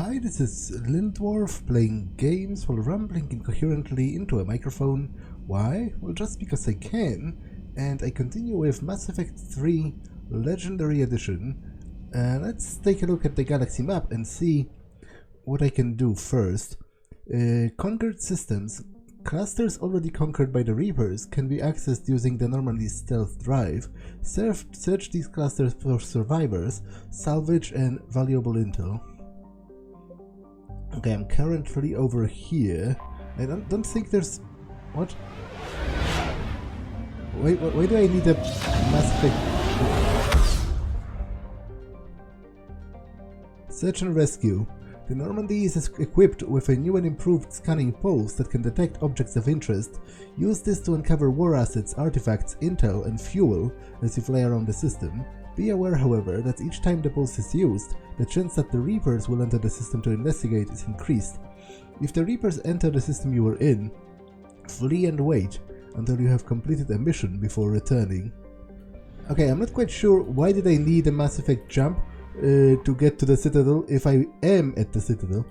Hi, this is Little Dwarf playing games while rambling incoherently into a microphone. Why? Well, just because I can, and I continue with Mass Effect 3 Legendary Edition. Let's take a look at the galaxy map and see what I can do first. Conquered systems. Clusters already conquered by the Reapers can be accessed using the Normandy stealth drive. Search these clusters for survivors, salvage and valuable intel. Okay, I'm currently over here. I don't think there's... What? Why do I need a Mass Effect? Search and rescue. The Normandy is equipped with a new and improved scanning pulse that can detect objects of interest. Use this to uncover war assets, artifacts, intel, and fuel as you fly around the system. Be aware, however, that each time the pulse is used, the chance that the Reapers will enter the system to investigate is increased. If the Reapers enter the system you were in, flee and wait until you have completed a mission before returning. Okay, I'm not quite sure why did I need a Mass Effect jump to get to the Citadel if I am at the Citadel,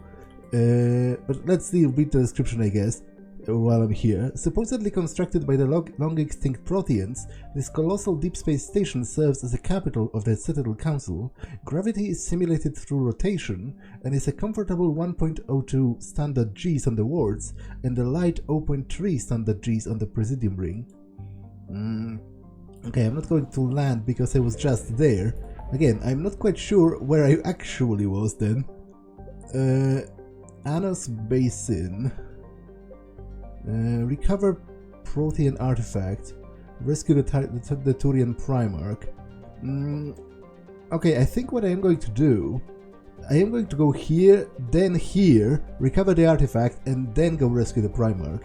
but let's read the description, I guess, while I'm here. Supposedly constructed by the long extinct Proteans, this colossal deep space station serves as a capital of the Citadel Council. Gravity is simulated through rotation and is a comfortable 1.02 standard Gs on the wards and a light 0.3 standard Gs on the Presidium ring. Okay, I'm not going to land because I was just there. Again, I'm not quite sure where I actually was then. Anos Basin. Recover Protean artifact. Rescue the Turian Primarch. Okay, I think what I am going to do... I am going to go here, then here, recover the artifact, and then go rescue the Primarch.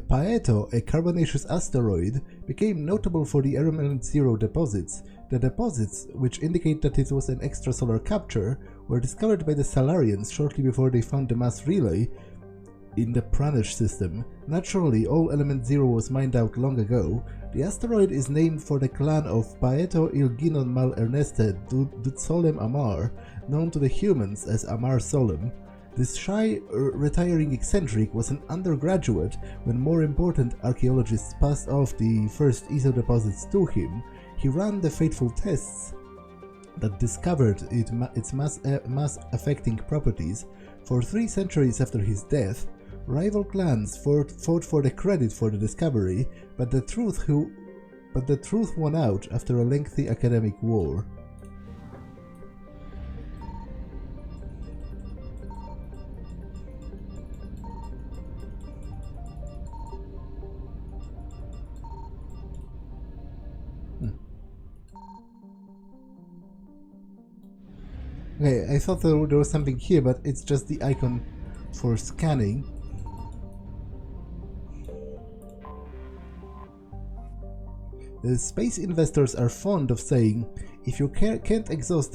Paeto, a carbonaceous asteroid, became notable for the Element Zero deposits. The deposits, which indicate that it was an extrasolar capture, were discovered by the Salarians shortly before they found the mass relay in the Pranesh system. Naturally, all Element Zero was mined out long ago. The asteroid is named for the clan of Paeto Ilginon Mal Erneste Dutsolem Amar, known to the humans as Amar Solem. This shy, retiring eccentric was an undergraduate when more important archaeologists passed off the first ESO deposits to him. He ran the fateful tests that discovered its mass-affecting properties. For 3 centuries after his death, rival clans fought for the credit for the discovery, but the truth won out after a lengthy academic war. Okay, I thought there was something here, but it's just the icon for scanning. The space investors are fond of saying, if you can't exhaust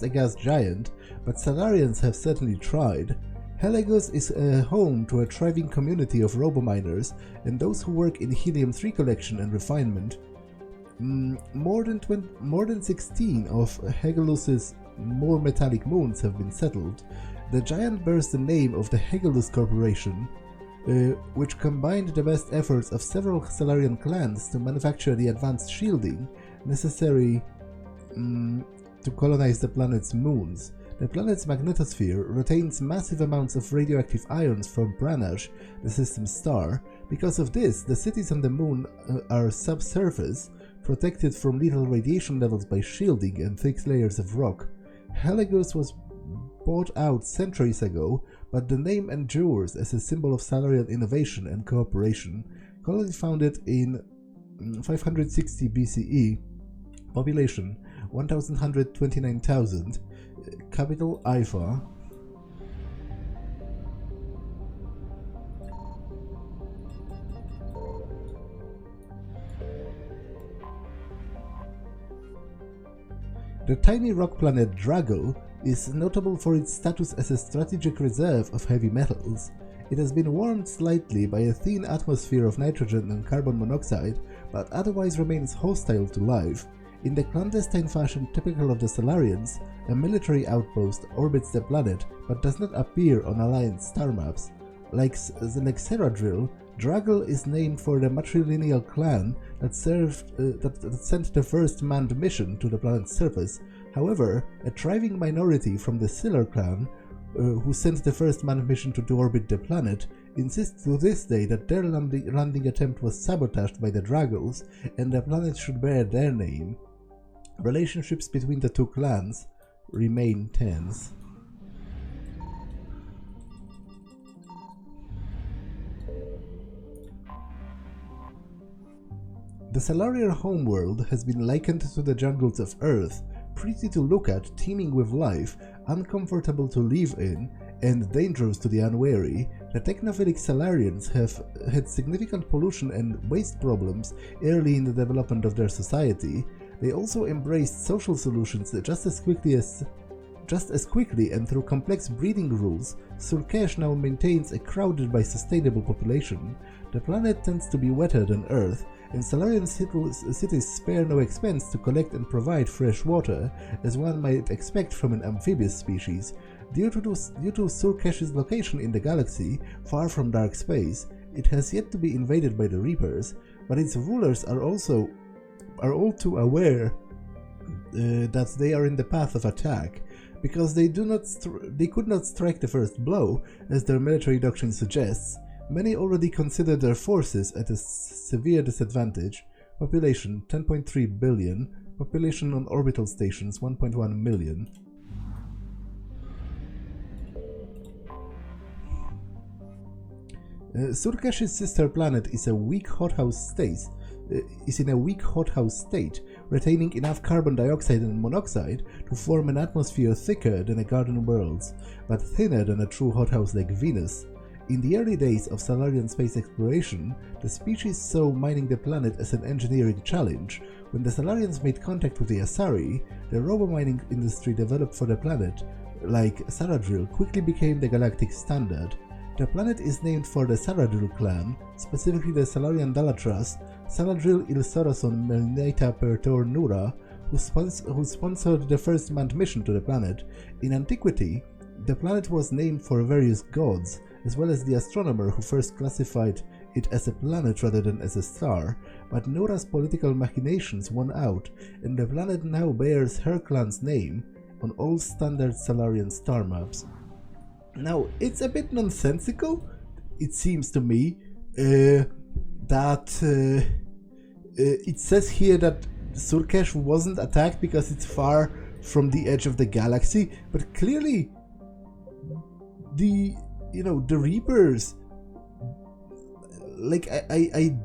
a gas giant, but Salarians have certainly tried. Helios is home to a thriving community of robo-miners and those who work in helium-3 collection and refinement. More than 16 of Hegelus's more metallic moons have been settled. The giant bears the name of the Hegelus Corporation, which combined the best efforts of several Salarian clans to manufacture the advanced shielding necessary to colonize the planet's moons. The planet's magnetosphere retains massive amounts of radioactive ions from Pranesh, the system's star. Because of this, the cities on the moon are subsurface, protected from lethal radiation levels by shielding and thick layers of rock. Helios was bought out centuries ago, but the name endures as a symbol of Salarian innovation and cooperation. Colony founded in 560 BCE, population 1,129,000, capital Ifa. The tiny rock planet Draggle is notable for its status as a strategic reserve of heavy metals. It has been warmed slightly by a thin atmosphere of nitrogen and carbon monoxide, but otherwise remains hostile to life. In the clandestine fashion typical of the Salarians, a military outpost orbits the planet but does not appear on Alliance star maps. Like Seradrill, Draggle is named for the matrilineal clan that sent the first manned mission to the planet's surface. However, a thriving minority from the Siller clan, who sent the first manned mission to orbit the planet, insists to this day that their landing attempt was sabotaged by the Draggles and the planet should bear their name. Relationships between the two clans remain tense. The Salarian homeworld has been likened to the jungles of Earth, pretty to look at, teeming with life, uncomfortable to live in, and dangerous to the unwary. The technophilic Salarians have had significant pollution and waste problems early in the development of their society. They also embraced social solutions just as quickly and through complex breeding rules. Surkesh now maintains a crowded but sustainable population. The planet tends to be wetter than Earth, and Salarian cities spare no expense to collect and provide fresh water, as one might expect from an amphibious species. Due to Surkesh's location in the galaxy, far from dark space, it has yet to be invaded by the Reapers, but its rulers are all too aware that they are in the path of attack. Because they could not strike the first blow, as their military doctrine suggests, many already consider their forces at a severe disadvantage. Population 10.3 billion, population on orbital stations 1.1 million. Surkesh's sister planet is in a weak hothouse state, retaining enough carbon dioxide and monoxide to form an atmosphere thicker than a garden world's, but thinner than a true hothouse like Venus. In the early days of Salarian space exploration, the species saw mining the planet as an engineering challenge. When the Salarians made contact with the Asari, the robo-mining industry developed for the planet, like Saradrill, quickly became the galactic standard. The planet is named for the Saradrill clan, specifically the Salarian Dalatras, Saladrill il Soroson Melnata Pertor Nura, who sponsored the first manned mission to the planet. In antiquity, the planet was named for various gods, as well as the astronomer who first classified it as a planet rather than as a star, but Nura's political machinations won out, and the planet now bears her clan's name on all standard Salarian star maps. Now, it's a bit nonsensical, it seems to me, that it says here that Surkesh wasn't attacked because it's far from the edge of the galaxy, but clearly the Reapers, like, I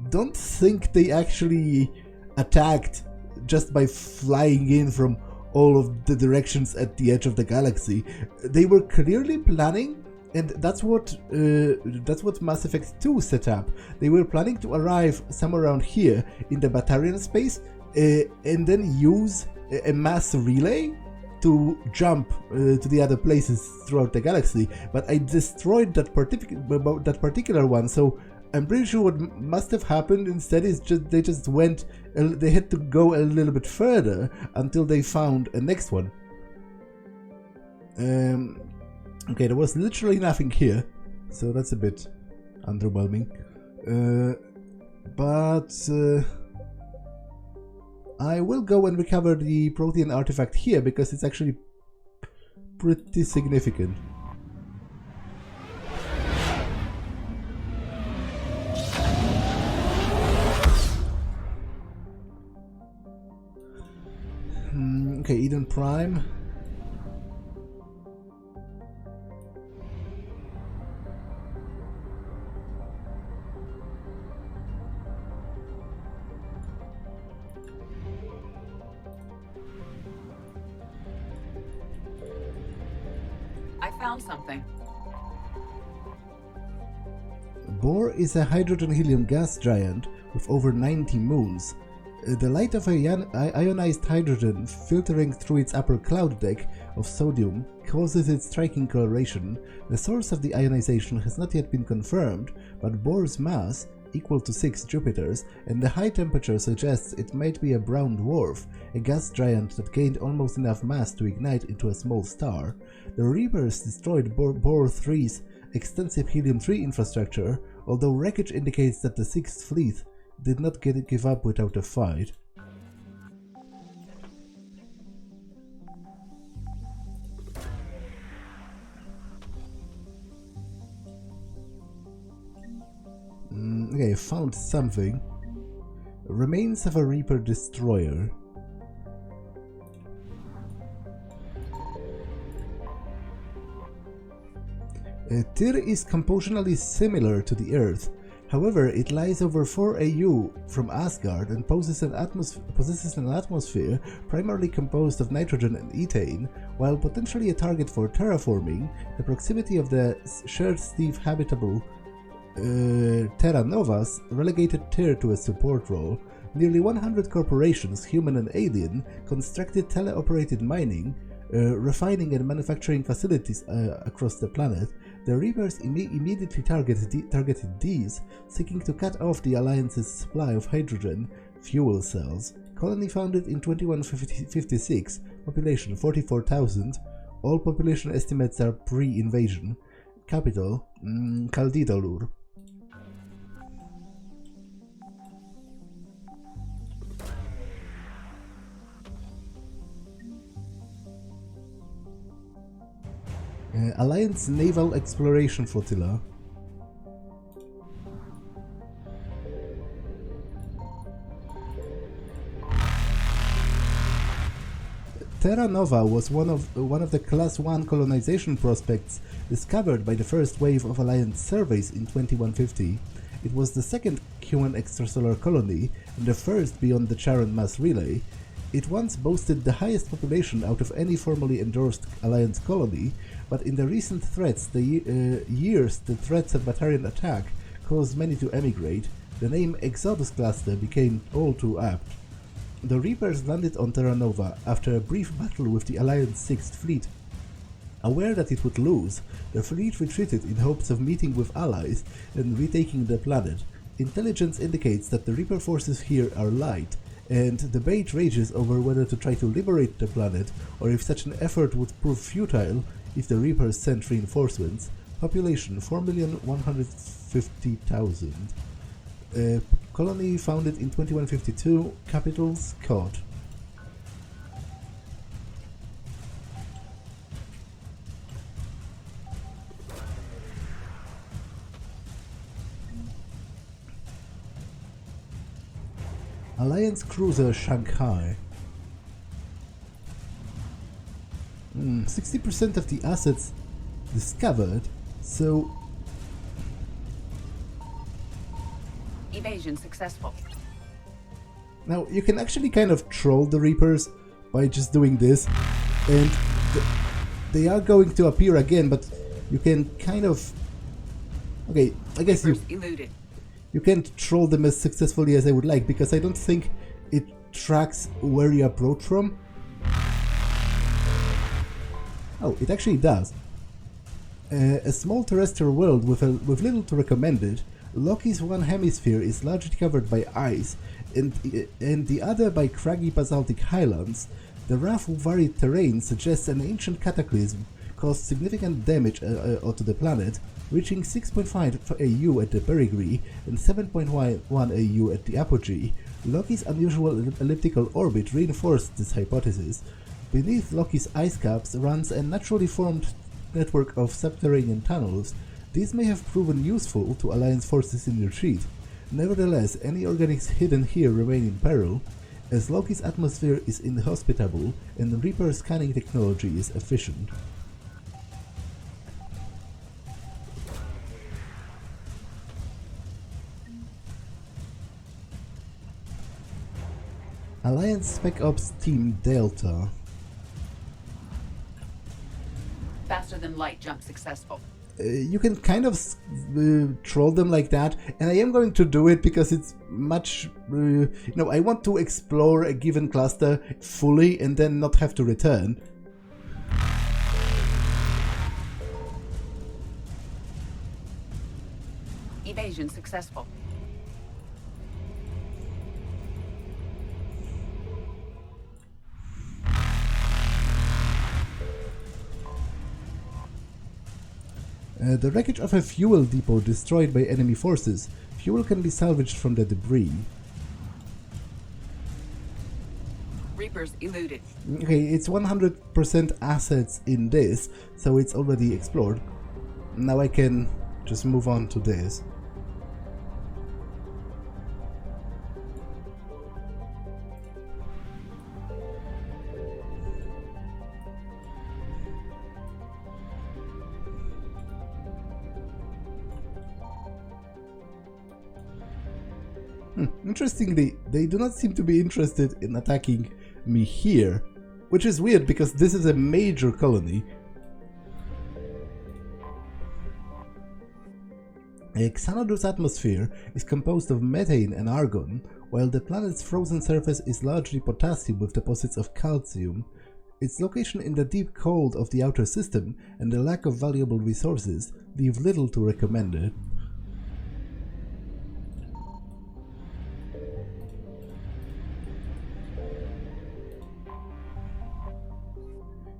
don't think they actually attacked just by flying in from all of the directions at the edge of the galaxy. They were clearly planning, and that's what Mass Effect 2 set up. They were planning to arrive somewhere around here in the Batarian space, and then use a mass relay to jump to the other places throughout the galaxy. But I destroyed that particular one, so I'm pretty sure what must have happened instead is they had to go a little bit further until they found a next one. Okay, there was literally nothing here, so that's a bit underwhelming. But I will go and recover the protein artifact here because it's actually pretty significant. Okay, Eden Prime. I found something. Bohr is a hydrogen-helium gas giant with over 90 moons. The light of ionized hydrogen filtering through its upper cloud deck of sodium causes its striking coloration. The source of the ionization has not yet been confirmed, but Bohr's mass, equal to 6 Jupiters, and the high temperature suggests it might be a brown dwarf, a gas giant that gained almost enough mass to ignite into a small star. The Reapers destroyed Bohr 3's extensive helium-3 infrastructure, although wreckage indicates that the Sixth Fleet did not give up without a fight. Okay, found something. Remains of a Reaper destroyer. Tyr is compositionally similar to the Earth. However, it lies over 4 AU from Asgard and possesses an atmosphere primarily composed of nitrogen and ethane. While potentially a target for terraforming, the proximity of the shared Steve habitable Terra Novas relegated Tyr to a support role. Nearly 100 corporations, human and alien, constructed teleoperated mining, refining and manufacturing facilities across the planet. The Reapers immediately targeted these, seeking to cut off the Alliance's supply of hydrogen fuel cells. Colony founded in 2156, population 44,000. All population estimates are pre-invasion. Capital, Kaldidolur. Alliance Naval Exploration Flotilla. Terra Nova was one of the Class 1 colonization prospects discovered by the first wave of Alliance surveys in 2150. It was the second human extrasolar colony and the first beyond the Charon mass relay. It once boasted the highest population out of any formally endorsed Alliance colony, but in the recent years the threats of Batarian attack caused many to emigrate. The name Exodus Cluster became all too apt. The Reapers landed on Terra Nova after a brief battle with the Alliance 6th Fleet. Aware that it would lose, the fleet retreated in hopes of meeting with allies and retaking the planet. Intelligence indicates that the Reaper forces here are light, and debate rages over whether to try to liberate the planet or if such an effort would prove futile if the Reapers sent reinforcements. Population 4,150,000. Colony founded in 2152, capital Scott. Alliance cruiser Shanghai. 60% of the assets discovered, so Evasion successful. now you can actually kind of troll the Reapers by just doing this, and they are going to appear again, but you can kind of... Okay, I guess you can't troll them as successfully as I would like, because I don't think it tracks where you approach from. Oh, it actually does. A small terrestrial world with little to recommend it. Loki's one hemisphere is largely covered by ice, and the other by craggy basaltic highlands. The rough, varied terrain suggests an ancient cataclysm caused significant damage to the planet, reaching 6.5 AU at the perigee and 7.1 AU at the apogee. Loki's unusual elliptical orbit reinforced this hypothesis. Beneath Loki's ice caps runs a naturally formed network of subterranean tunnels. These may have proven useful to Alliance forces in retreat. Nevertheless, any organics hidden here remain in peril, as Loki's atmosphere is inhospitable and Reaper scanning technology is efficient. Alliance Spec Ops Team Delta. Faster than light jump successful. You can kind of troll them like that, and I am going to do it because it's much, I want to explore a given cluster fully and then not have to return. Evasion successful. The wreckage of a fuel depot destroyed by enemy forces. Fuel can be salvaged from the debris. Reapers eluded. Okay, it's 100% assets in this, so it's already explored. Now I can just move on to this. Interestingly, they do not seem to be interested in attacking me here, which is weird because this is a major colony. Xanadu's atmosphere is composed of methane and argon, while the planet's frozen surface is largely potassium with deposits of calcium. Its location in the deep cold of the outer system and the lack of valuable resources leave little to recommend it.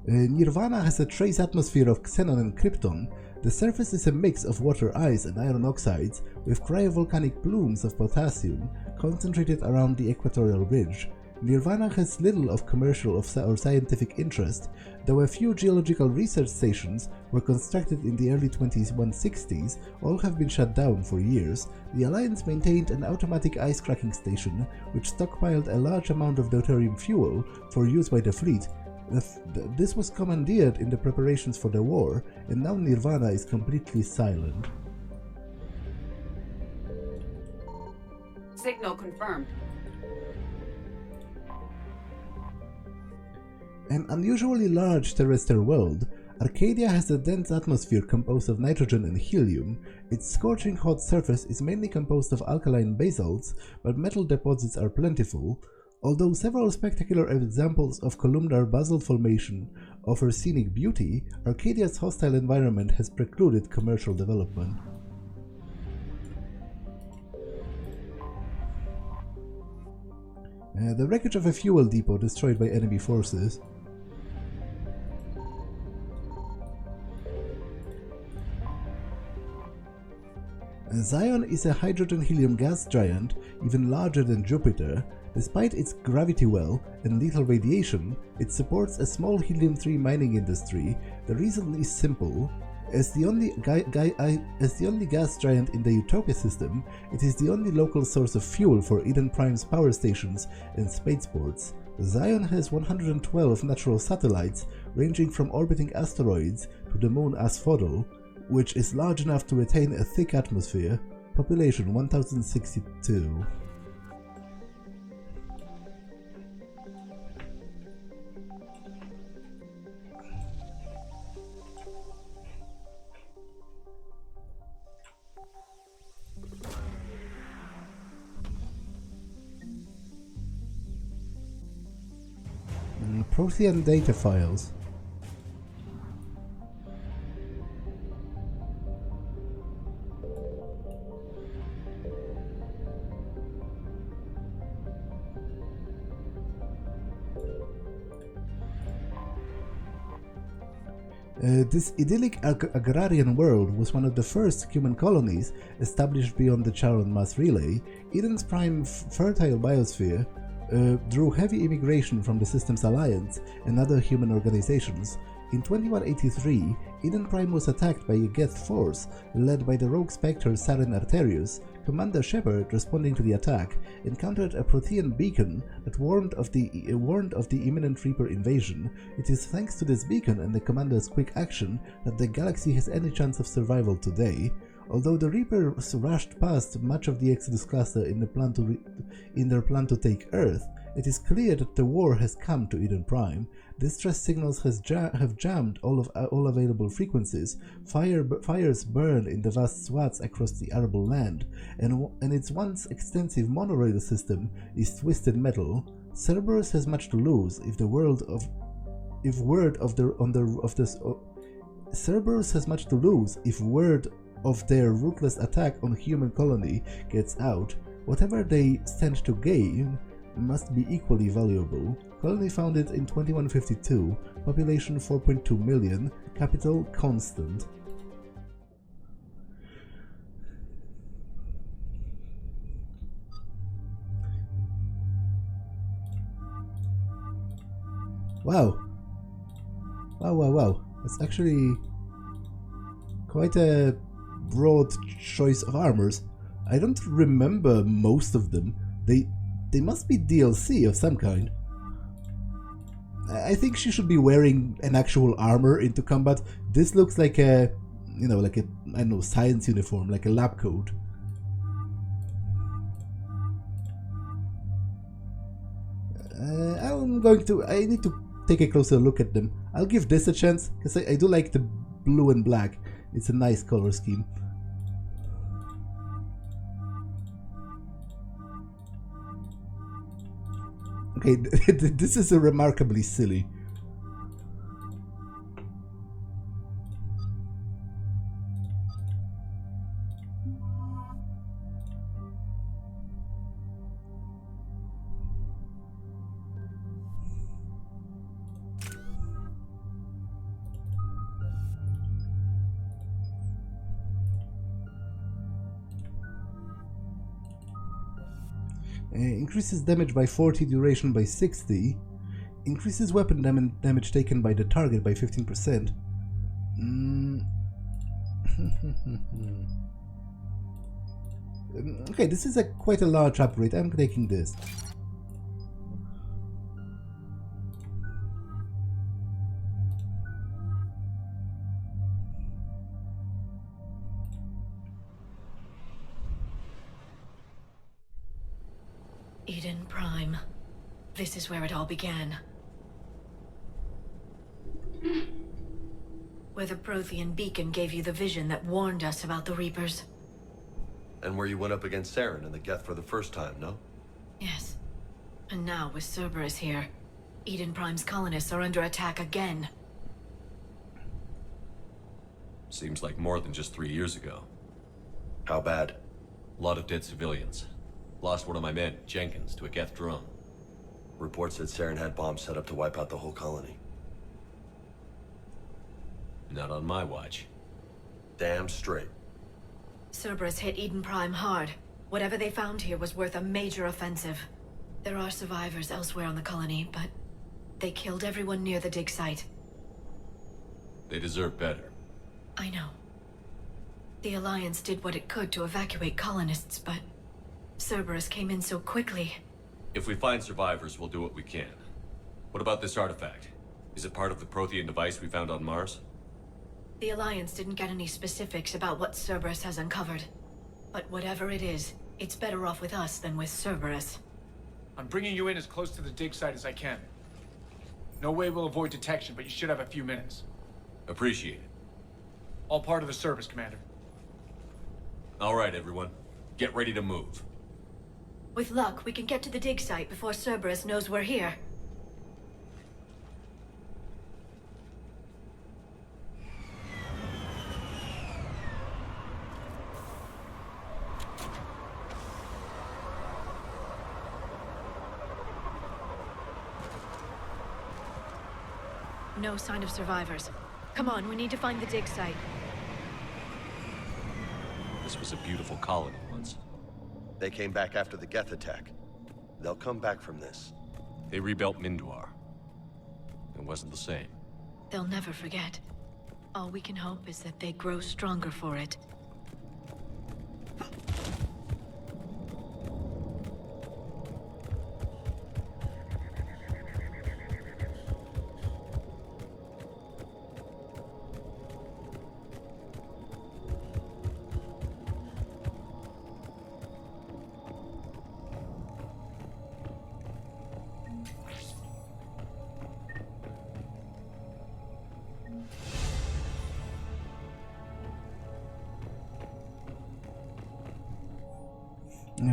Nirvana has a trace atmosphere of xenon and krypton. The surface is a mix of water ice and iron oxides, with cryovolcanic plumes of potassium concentrated around the equatorial ridge. Nirvana has little of commercial or scientific interest, though a few geological research stations were constructed in the early 2160s. All have been shut down for years. The Alliance maintained an automatic ice cracking station, which stockpiled a large amount of deuterium fuel for use by the fleet. This was commandeered in the preparations for the war, and now Nirvana is completely silent. Signal confirmed. An unusually large terrestrial world, Arcadia has a dense atmosphere composed of nitrogen and helium. Its scorching hot surface is mainly composed of alkaline basalts, but metal deposits are plentiful. Although several spectacular examples of columnar basalt formation offer scenic beauty, Arcadia's hostile environment has precluded commercial development. The wreckage of a fuel depot destroyed by enemy forces. Zion is a hydrogen-helium gas giant, even larger than Jupiter. Despite its gravity well and lethal radiation, it supports a small helium-3 mining industry. The reason is simple. As the only gas giant in the Utopia system, it is the only local source of fuel for Eden Prime's power stations and spaceports. Zion has 112 natural satellites, ranging from orbiting asteroids to the moon Asphodel, which is large enough to retain a thick atmosphere. Population 1062. Prothean data files. This idyllic agrarian world was one of the first human colonies established beyond the Charon mass relay. Eden's prime fertile biosphere drew heavy immigration from the system's alliance and other human organizations. In 2183, Eden Prime was attacked by a Geth force led by the rogue spectre Saren Arterius. Commander Shepard, responding to the attack, encountered a Prothean beacon that warned of the imminent Reaper invasion. It is thanks to this beacon and the commander's quick action that the galaxy has any chance of survival today. Although the Reapers rushed past much of the Exodus cluster in their plan to take Earth, it is clear that the war has come to Eden Prime. Distress signals have jammed all available frequencies, fires burn in the vast swaths across the arable land, and its once extensive monorail system is twisted metal. Cerberus has much to lose if Cerberus has much to lose if word of their ruthless attack on human colony gets out. Whatever they stand to gain must be equally valuable. Colony founded in 2152, population 4.2 million, capital constant. Wow. Wow. That's actually quite a broad choice of armors. I don't remember most of them. They must be DLC of some kind. I think she should be wearing an actual armor into combat. This looks like a, I don't know, science uniform, like a lab coat. I need to take a closer look at them. I'll give this a chance, because I do like the blue and black. It's a nice color scheme. Okay, this is remarkably silly. Increases damage by 40, duration by 60. Increases weapon damage taken by the target by 15%. Okay, this is quite a large upgrade. I'm taking this. Eden Prime. This is where it all began. Where the Prothean beacon gave you the vision that warned us about the Reapers. And where you went up against Saren and the Geth for the first time, no? Yes. And now, with Cerberus here, Eden Prime's colonists are under attack again. Seems like more than just 3 years ago. How bad? A lot of dead civilians. Lost one of my men, Jenkins, to a Geth drone. Reports said Saren had bombs set up to wipe out the whole colony. Not on my watch. Damn straight. Cerberus hit Eden Prime hard. Whatever they found here was worth a major offensive. There are survivors elsewhere on the colony, but they killed everyone near the dig site. They deserve better. I know. The Alliance did what it could to evacuate colonists, but Cerberus came in so quickly. If we find survivors, we'll do what we can. What about this artifact? Is it part of the Prothean device we found on Mars? The Alliance didn't get any specifics about what Cerberus has uncovered. But whatever it is, it's better off with us than with Cerberus. I'm bringing you in as close to the dig site as I can. No way we'll avoid detection, but you should have a few minutes. Appreciate it. All part of the service, Commander. All right, everyone. Get ready to move. With luck, we can get to the dig site before Cerberus knows we're here. No sign of survivors. Come on, we need to find the dig site. This was a beautiful colony once. They came back after the Geth attack. They'll come back from this. They rebuilt Minduar. It wasn't the same. They'll never forget. All we can hope is that they grow stronger for it.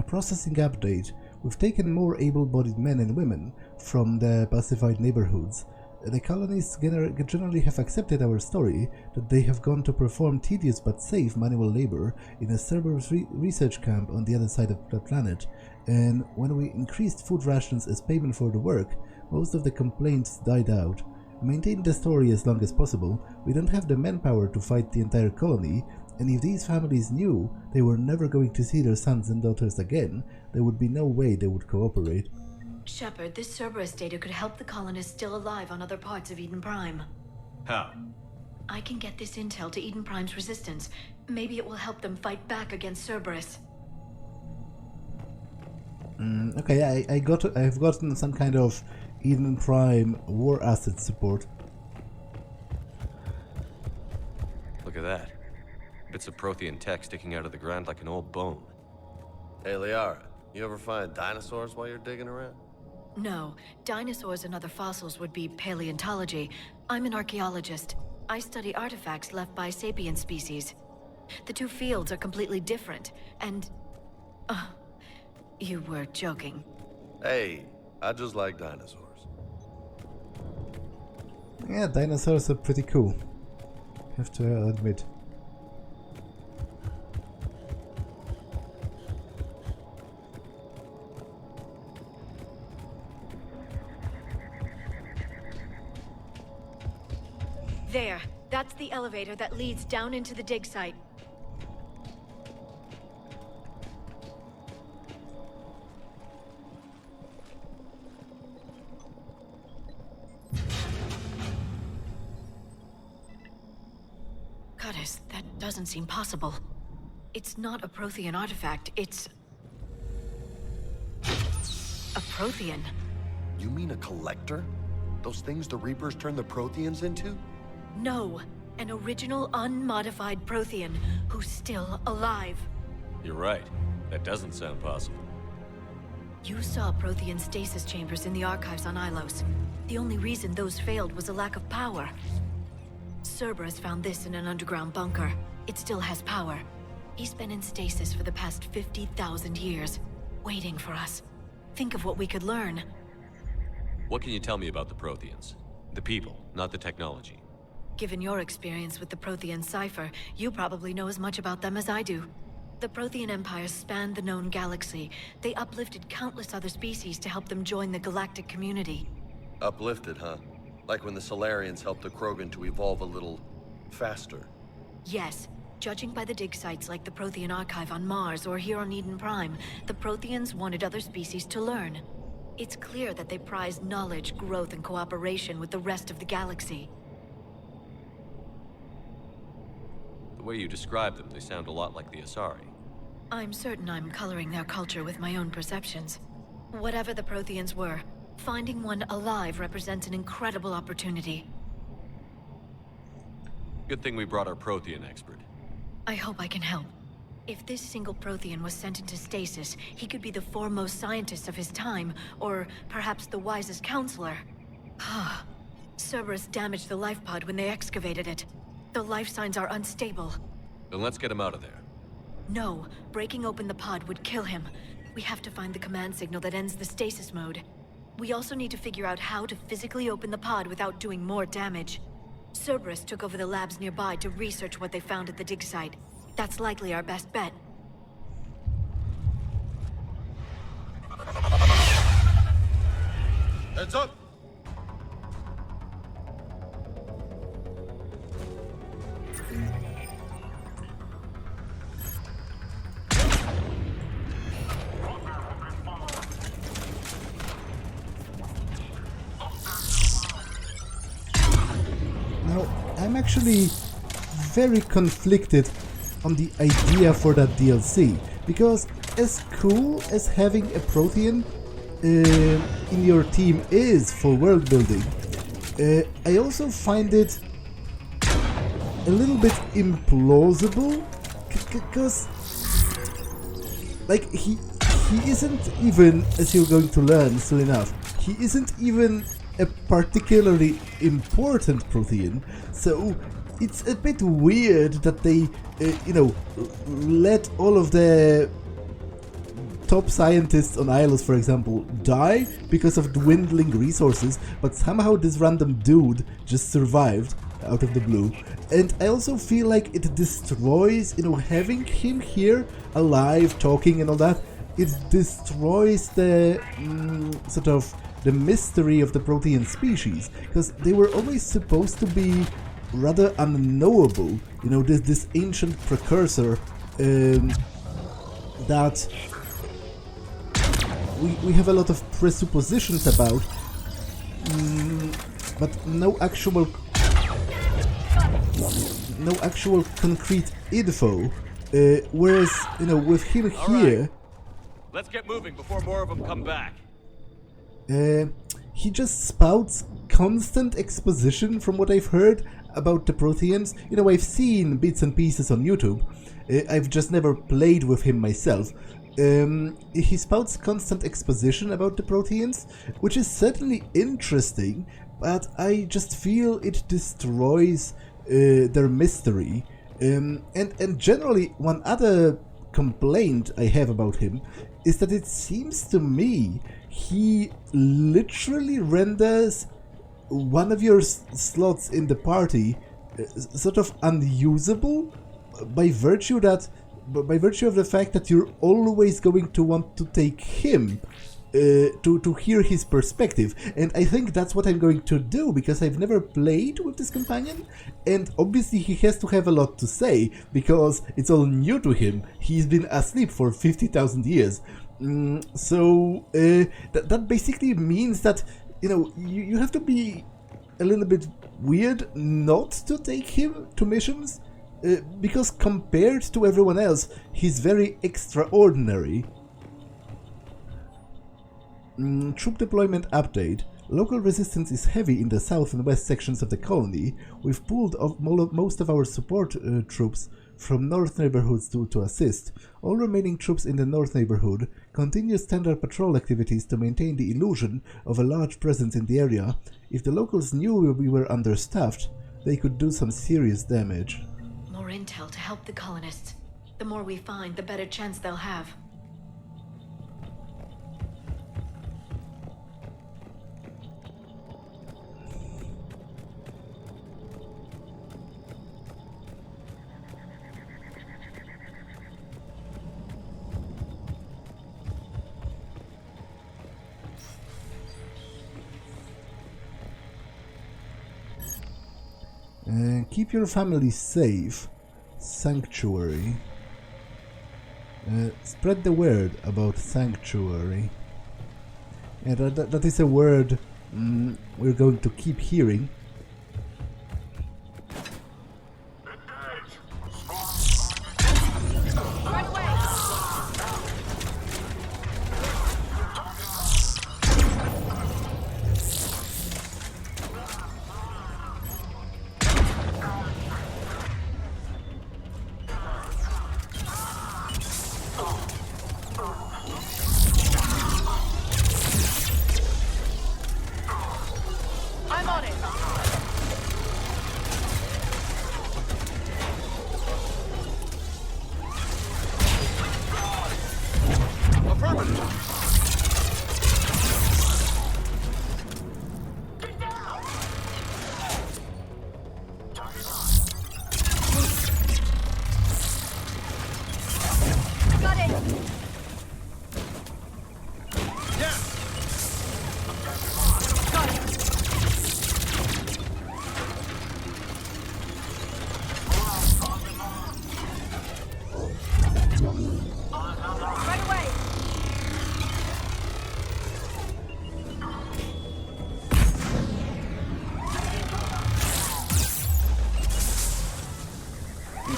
Processing update. We've taken more able-bodied men and women from the pacified neighborhoods. The colonists generally have accepted our story that they have gone to perform tedious but safe manual labor in a Cerberus research camp on the other side of the planet, and when we increased food rations as payment for the work, most of the complaints died out. Maintain the story as long as possible. We don't have the manpower to fight the entire colony, and if these families knew they were never going to see their sons and daughters again, there would be no way they would cooperate. Shepard, this Cerberus data could help the colonists still alive on other parts of Eden Prime. How? I can get this intel to Eden Prime's resistance. Maybe it will help them fight back against Cerberus. Okay, I've gotten some kind of Eden Prime war asset support. Look at that. Bits of Prothean tech sticking out of the ground like an old bone. Hey, Liara, you ever find dinosaurs while you're digging around? No, dinosaurs and other fossils would be paleontology. I'm an archaeologist. I study artifacts left by sapient species. The two fields are completely different, and... you were joking. Hey, I just like dinosaurs. Yeah, dinosaurs are pretty cool, have to admit. There, that's the elevator that leads down into the dig site. Goddess, that doesn't seem possible. It's not a Prothean artifact, it's... a Prothean. You mean a collector? Those things the Reapers turn the Protheans into? No, an original unmodified Prothean who's still alive. You're right. That doesn't sound possible. You saw Prothean stasis chambers in the archives on Ilos. The only reason those failed was a lack of power. Cerberus found this in an underground bunker. It still has power. He's been in stasis for the past 50,000 years, waiting for us. Think of what we could learn. What can you tell me about the Protheans? The people, not the technology. Given your experience with the Prothean cipher, you probably know as much about them as I do. The Prothean Empire spanned the known galaxy. They uplifted countless other species to help them join the galactic community. Uplifted, huh? Like when the Solarians helped the Krogan to evolve a little... faster. Yes. Judging by the dig sites like the Prothean Archive on Mars or here on Eden Prime, the Protheans wanted other species to learn. It's clear that they prize knowledge, growth, and cooperation with the rest of the galaxy. The way you describe them, they sound a lot like the Asari. I'm certain I'm coloring their culture with my own perceptions. Whatever the Protheans were, finding one alive represents an incredible opportunity. Good thing we brought our Prothean expert. I hope I can help. If this single Prothean was sent into stasis, he could be the foremost scientist of his time, or perhaps the wisest counselor. Cerberus damaged the life pod when they excavated it. The life signs are unstable. Then let's get him out of there. No, breaking open the pod would kill him. We have to find the command signal that ends the stasis mode. We also need to figure out how to physically open the pod without doing more damage. Cerberus took over the labs nearby to research what they found at the dig site. That's likely our best bet. Heads up! Now, I'm actually very conflicted on the idea for that DLC, because as cool as having a Prothean in your team is for world building, I also find it a little bit implausible, because like he isn't even, as you're going to learn soon enough, he isn't even a particularly important Prothean, so it's a bit weird that they, let all of the top scientists on Ilos, for example, die because of dwindling resources, but somehow this random dude just survived out of the blue. And I also feel like it destroys, having him here alive, talking and all that, it destroys the sort of the mystery of the Protean species, because they were always supposed to be rather unknowable. This ancient precursor that we have a lot of presuppositions about, but no actual concrete info. Whereas, with him here, let's get moving before more of them come back. he just spouts constant exposition from what I've heard about the Proteans. I've seen bits and pieces on YouTube. I've just never played with him myself. He spouts constant exposition about the Proteans, which is certainly interesting, but I just feel it destroys their mystery. And generally, one other complaint I have about him is that it seems to me he literally renders one of your slots in the party sort of unusable by virtue of the fact that you're always going to want to take him to hear his perspective. And I think that's what I'm going to do, because I've never played with this companion, and obviously he has to have a lot to say, because it's all new to him. He's been asleep for 50,000 years. So that basically means that, you have to be a little bit weird not to take him to missions, because compared to everyone else, he's very extraordinary. Troop deployment update. Local resistance is heavy in the south and west sections of the colony. We've pulled most of our support troops from north neighborhoods to assist. All remaining troops in the north neighborhood continue standard patrol activities to maintain the illusion of a large presence in the area. If the locals knew we were understaffed, they could do some serious damage. More intel to help the colonists. The more we find, the better chance they'll have. Keep your family safe. Sanctuary. Spread the word about sanctuary. And that is a word we're going to keep hearing.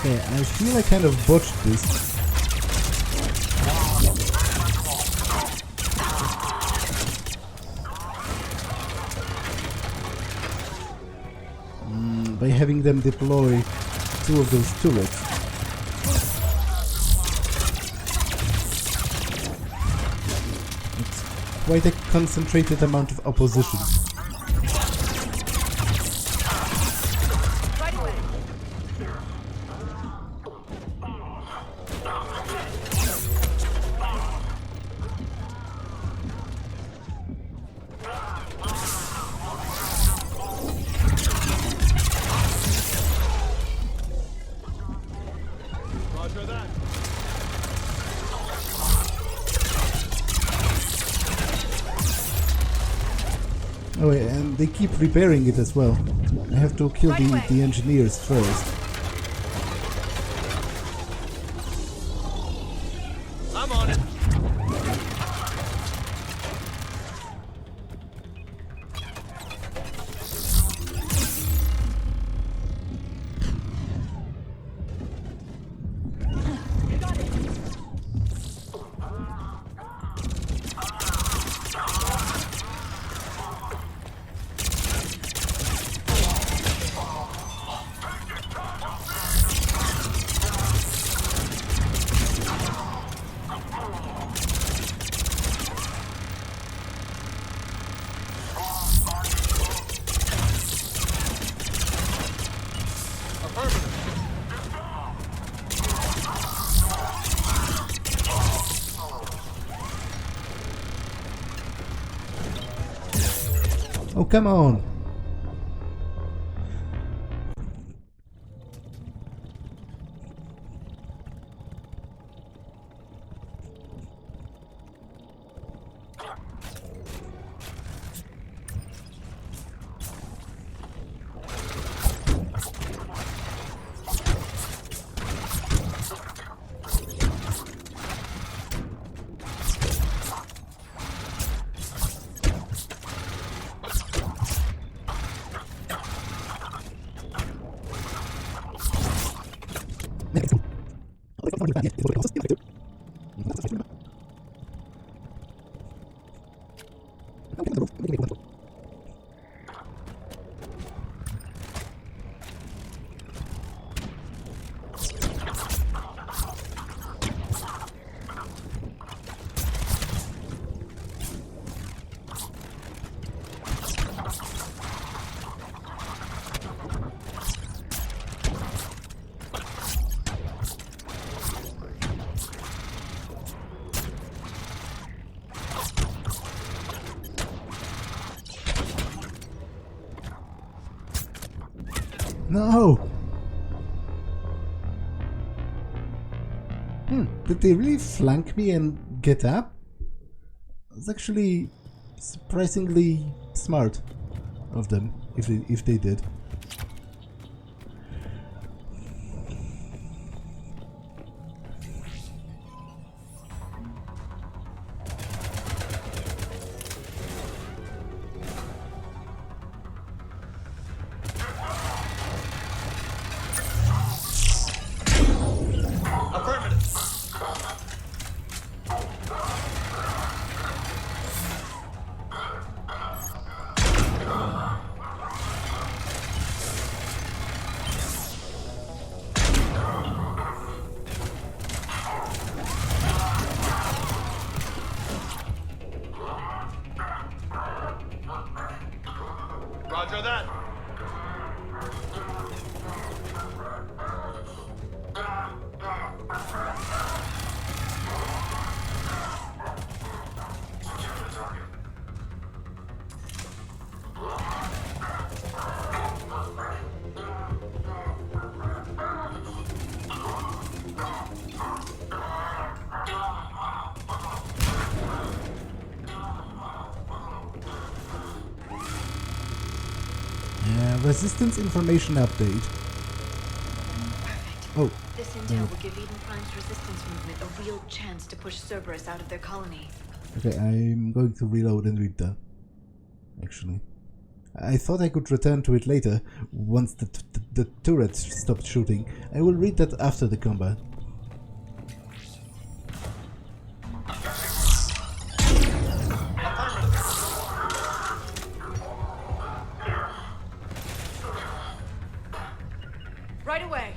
Okay, I feel I kind of botched this. By having them deploy 2 of those turrets. It's quite a concentrated amount of opposition. Oh wait, and they keep repairing it as well. I have to kill the engineers first. I'm on it. Oh, come on! No! Did they really flank me and get up? It's actually surprisingly smart of them, if they did. Roger that. Resistance information update. Oh. This intel will give Eden Prime's resistance movement a real chance to push Cerberus out of their colony. Okay, I'm going to reload and read that. Actually, I thought I could return to it later once the turrets stopped shooting. I will read that after the combat. Right away.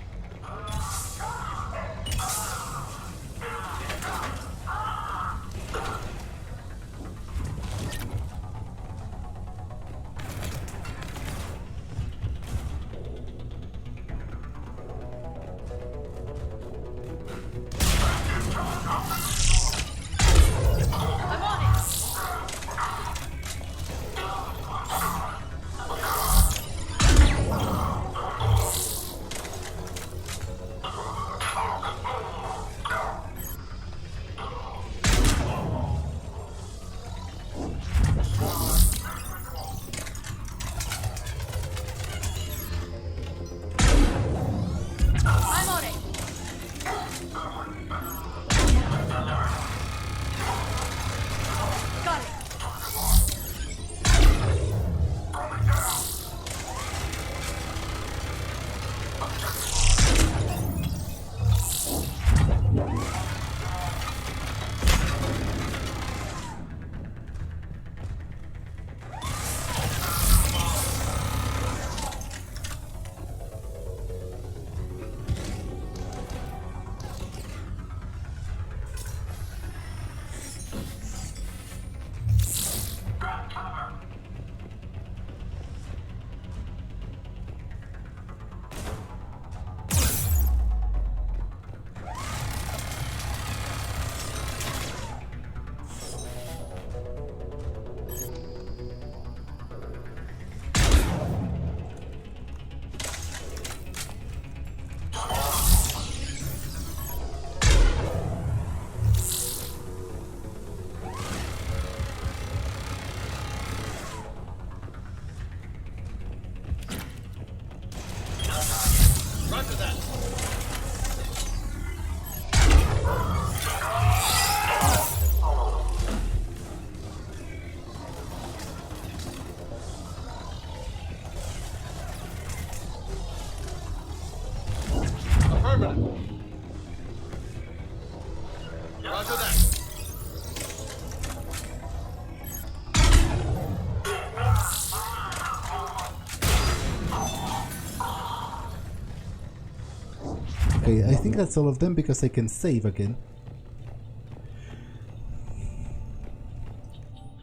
Okay, I think that's all of them because I can save again.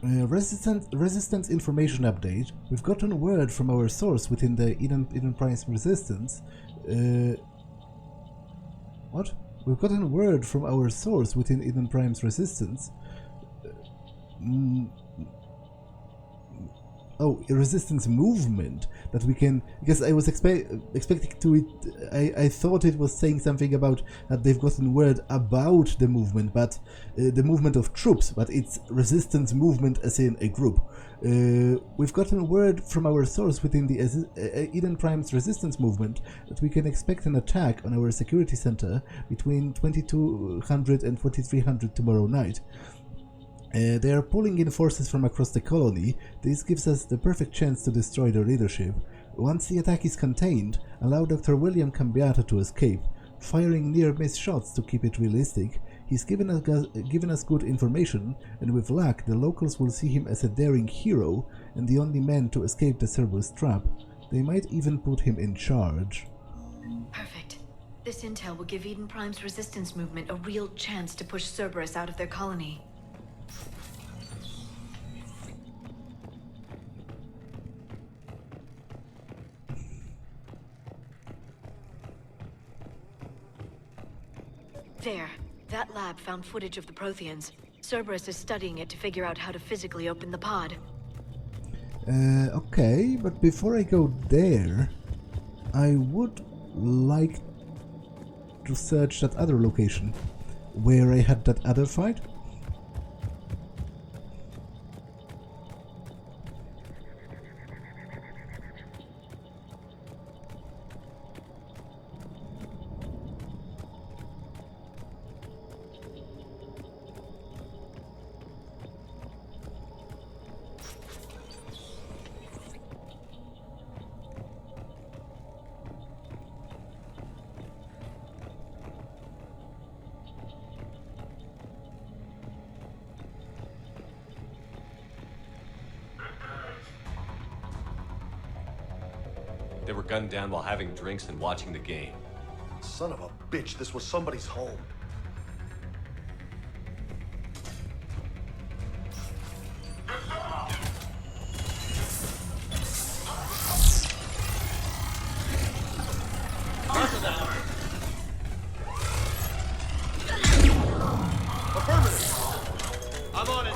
Resistance information update. We've gotten word from our source within the Eden Prime's resistance. What? We've gotten word from our source within Eden Prime's resistance. Oh, resistance movement that we can, because I was expecting to it. I thought it was saying something about that they've gotten word about the movement, but the movement of troops. But it's resistance movement as in a group. We've gotten word from our source within the Eden Prime's resistance movement that we can expect an attack on our security center between 2200 and 2300 tomorrow night. They are pulling in forces from across the colony. This gives us the perfect chance to destroy their leadership. Once the attack is contained, allow Dr. William Cambiato to escape, firing near-miss shots to keep it realistic. He's given us good information, and with luck, the locals will see him as a daring hero and the only man to escape the Cerberus trap. They might even put him in charge. Perfect. This intel will give Eden Prime's resistance movement a real chance to push Cerberus out of their colony. There. That lab found footage of the Protheans. Cerberus is studying it to figure out how to physically open the pod. Okay, but before I go there, I would like to search that other location where I had that other fight. They were gunned down while having drinks and watching the game. Son of a bitch, this was somebody's home. Affirmative. I'm on it.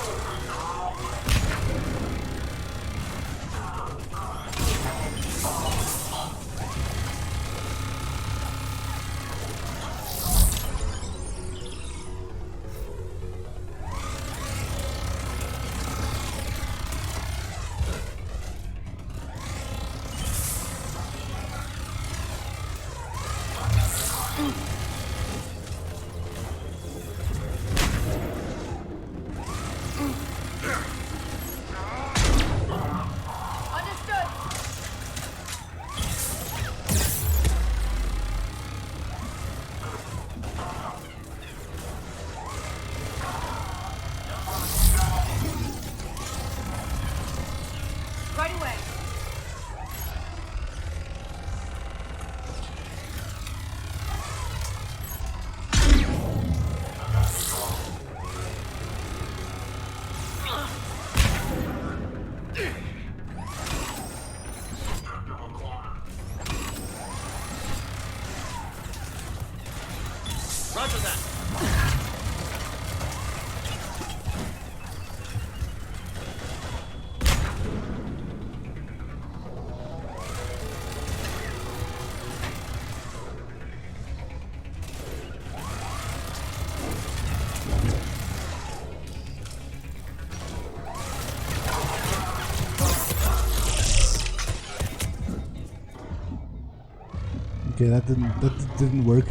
Right away. Roger that. Okay, that didn't work.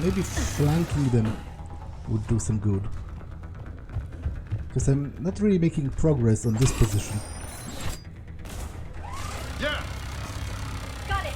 Maybe flanking them would do some good. Because I'm not really making progress on this position. Got it!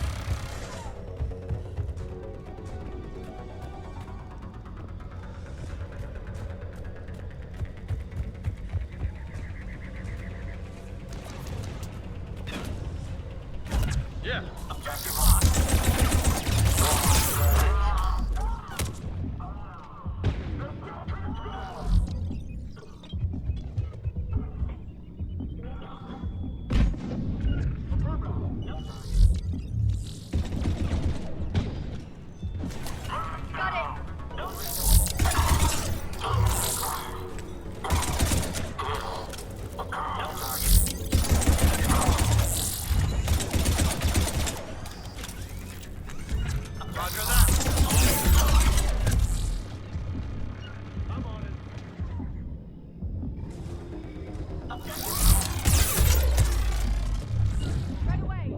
Right away!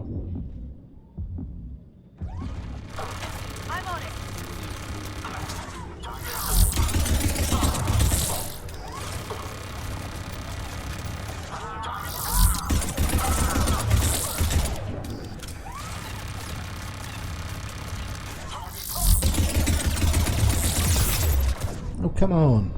I'm on it! Oh, come on.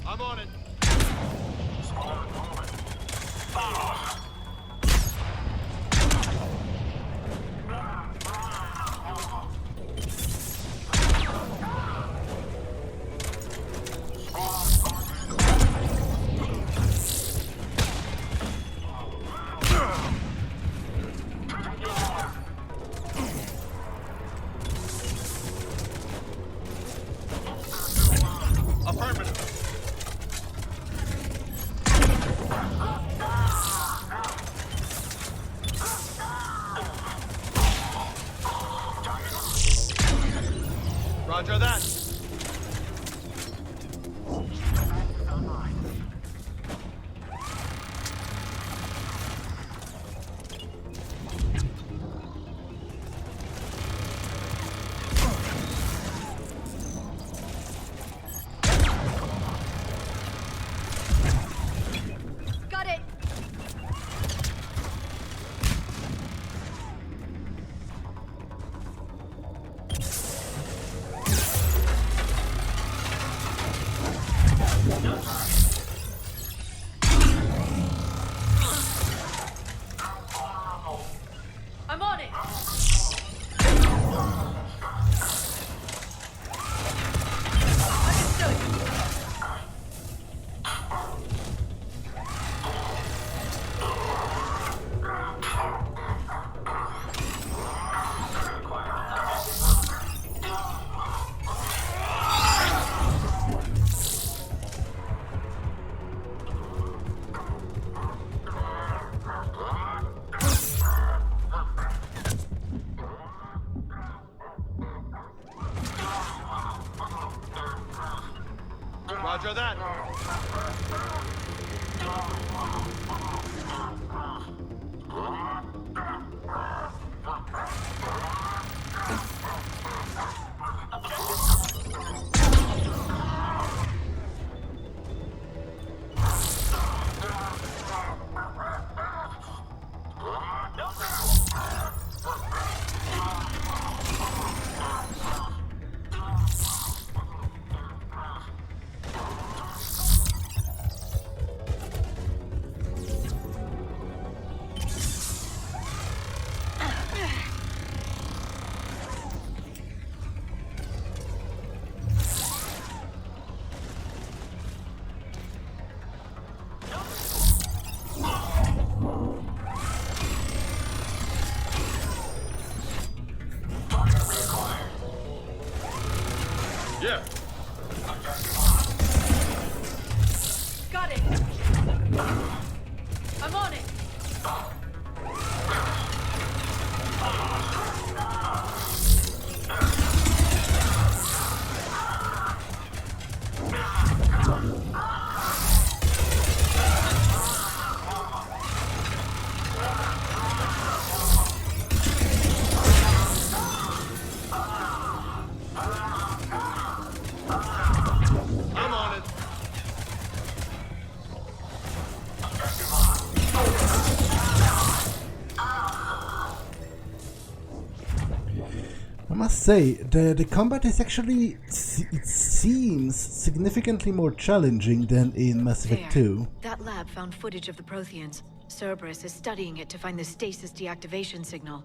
I'm on it. Roger that. Got it! Roger that. Yeah. Got it! I'm on it! I'm on it. I must say, the combat is actually, it seems significantly more challenging than in Mass Effect There. 2. That lab found footage of the Protheans. Cerberus is studying it to find the stasis deactivation signal.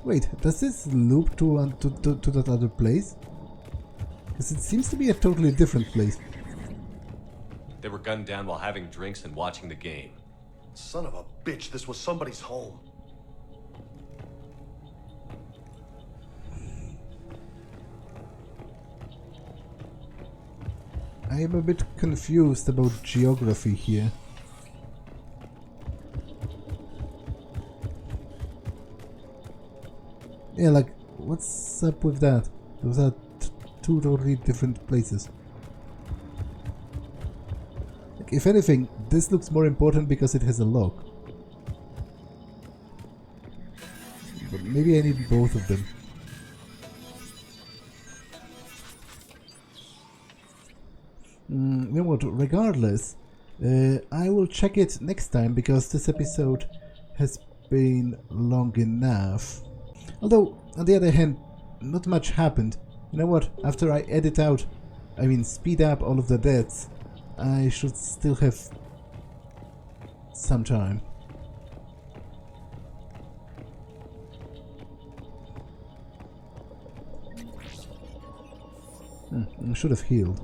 Wait, does this loop to that other place? Because it seems to be a totally different place. They were gunned down while having drinks and watching the game. Son of a bitch, this was somebody's home. I am a bit confused about geography here. Yeah, like, what's up with that? Those are two totally different places. Like, if anything, this looks more important because it has a lock. But maybe I need both of them. You know what, regardless, I will check it next time because this episode has been long enough. Although, on the other hand, not much happened. You know what, after I edit out, speed up all of the deaths, I should still have some time. I should have healed.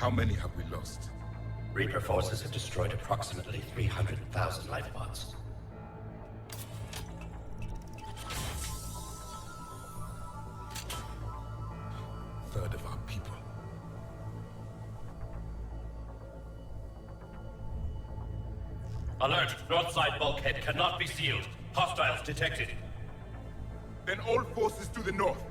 How many have we lost? Reaper forces have destroyed approximately 300,000 life pods. Third of our people. Alert! North side bulkhead cannot be sealed. Hostiles detected. Then all forces to the north.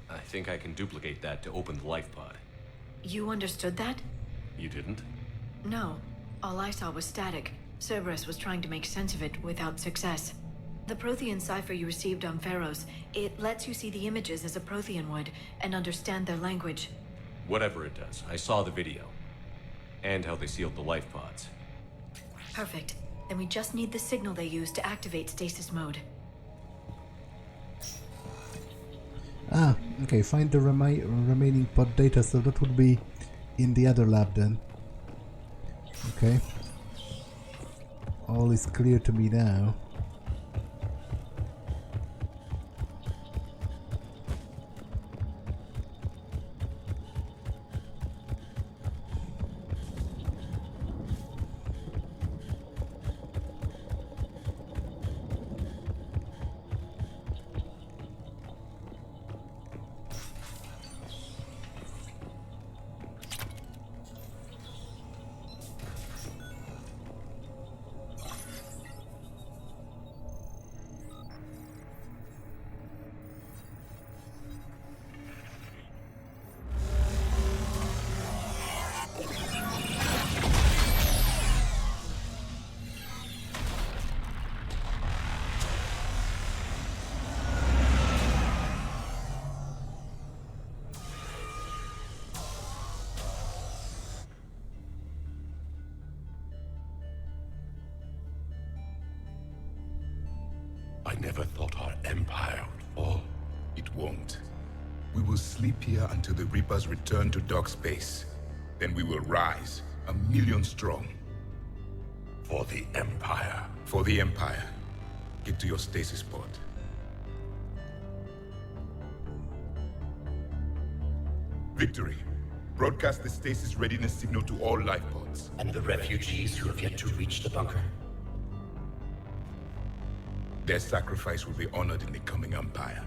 I think I can duplicate that to open the life pod. You understood that? You didn't? No. All I saw was static. Cerberus was trying to make sense of it without success. The Prothean cipher you received on Pharaohs, it lets you see the images as a Prothean would, and understand their language. Whatever it does, I saw the video. And how they sealed the life pods. Perfect. Then we just need the signal they used to activate stasis mode. Ah, okay, find the remaining pod data, so that would be in the other lab then. Okay. All is clear to me now. I never thought our empire would fall. It won't. We will sleep here until the Reapers return to dark space. Then we will rise, 1,000,000 strong. For the Empire. For the Empire. Get to your stasis pod. Victory. Broadcast the stasis readiness signal to all life pods. And the refugees who have yet to reach the bunker. Their sacrifice will be honored in the coming Empire.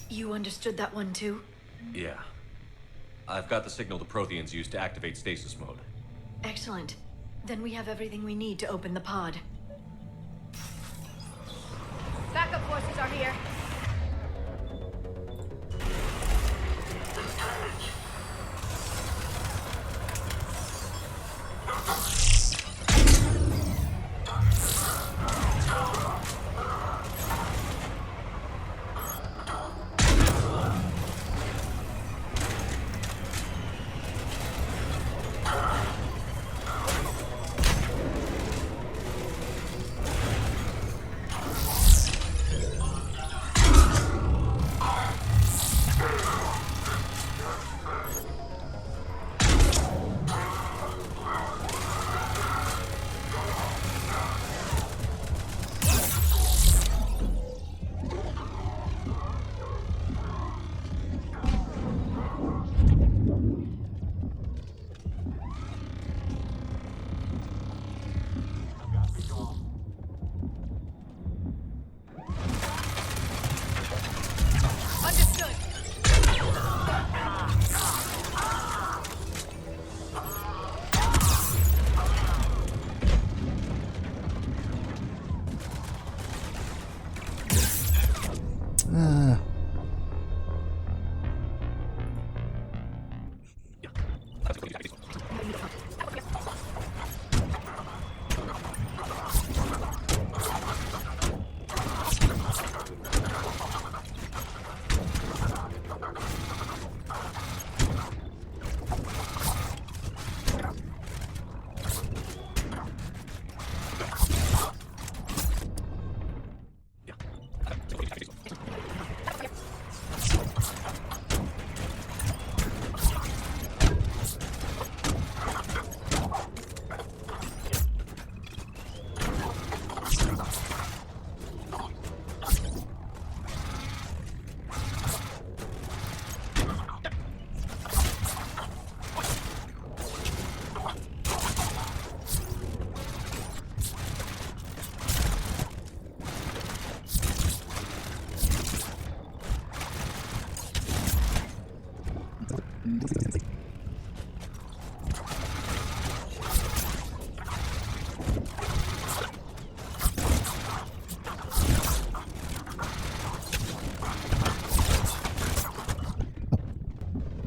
You understood that one too? Yeah. I've got the signal the Protheans used to activate stasis mode. Excellent. Then we have everything we need to open the pod. Backup forces are here.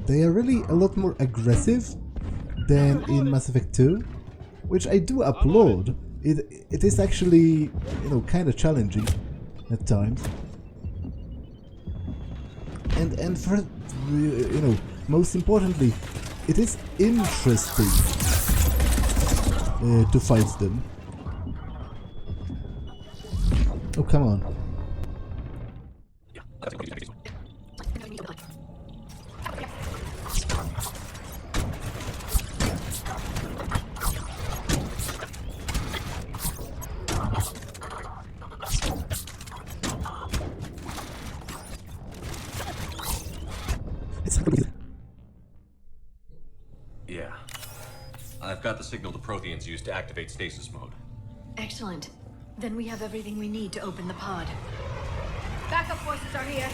They are really a lot more aggressive than in Mass Effect 2, which I do applaud. It is actually, you know, kind of challenging at times. And for, you know, most importantly, it is interesting to fight them. Oh, come on. Yeah. I've got the signal the Protheans use to activate stasis mode. Excellent. Then we have everything we need to open the pod. Backup forces are here.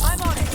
I'm on it.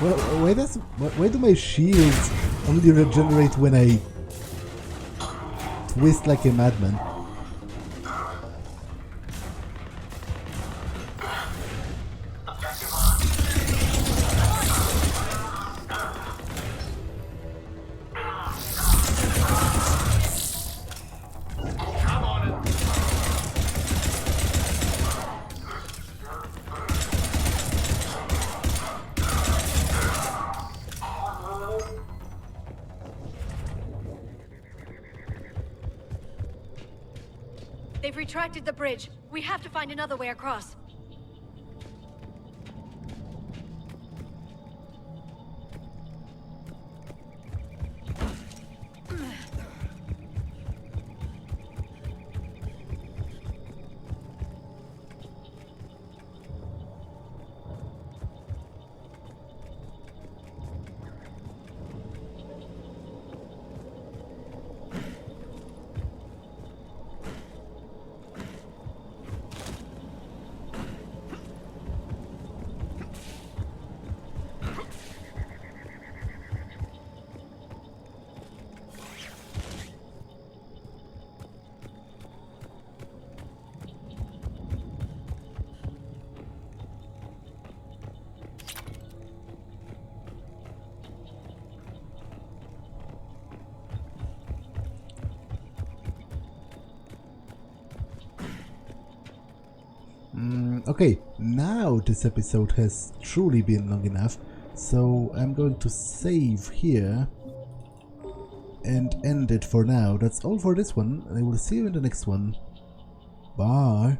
Well, why do my shields only regenerate when I twist like a madman? They've retracted the bridge. We have to find another way across. Okay, now this episode has truly been long enough, so I'm going to save here and end it for now. That's all for this one, and I will see you in the next one. Bye!